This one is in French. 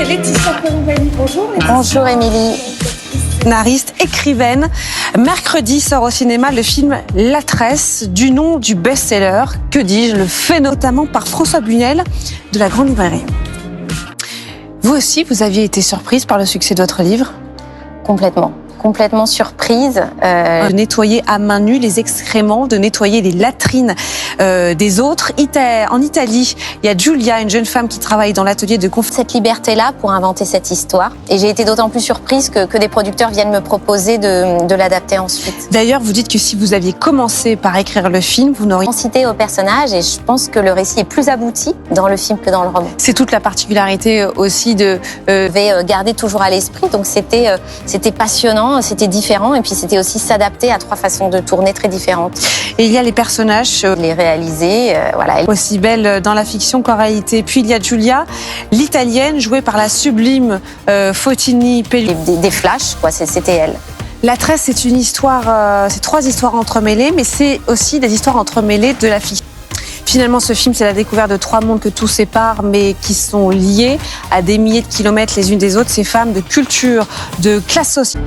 Laetitia Perrouvani, bonjour. Bonjour Émilie. Scénariste, écrivaine. Mercredi sort au cinéma le film La Tresse, du nom du best-seller, que dis-je, le fait notamment par François Bunel de la Grande Librairie. Vous aussi, vous aviez été surprise par le succès de votre livre ? Complètement surprise. De nettoyer à main nue les excréments, de nettoyer les latrines des autres. En Italie, il y a Giulia, une jeune femme qui travaille dans l'atelier de confection. Cette liberté-là pour inventer cette histoire. Et j'ai été d'autant plus surprise que des producteurs viennent me proposer de l'adapter ensuite. D'ailleurs, vous dites que si vous aviez commencé par écrire le film, vous n'auriez... Cité au personnage et je pense que le récit est plus abouti dans le film que dans le roman. C'est toute la particularité aussi de... Je vais garder toujours à l'esprit, donc c'était passionnant. C'était différent et puis c'était aussi s'adapter à 3 façons de tourner très différentes. Et il y a les personnages Les réaliser, voilà. Aussi belles dans la fiction qu'en réalité. Puis il y a Giulia, l'italienne, jouée par la sublime Fotini Pelli. Des flashs, quoi, c'était elle. La Tresse, c'est une histoire, c'est 3 histoires entremêlées, mais c'est aussi des histoires entremêlées de la fiction. Finalement, ce film, c'est la découverte de 3 mondes que tout sépare, mais qui sont liés à des milliers de kilomètres les unes des autres. Ces femmes de culture, de classe sociale.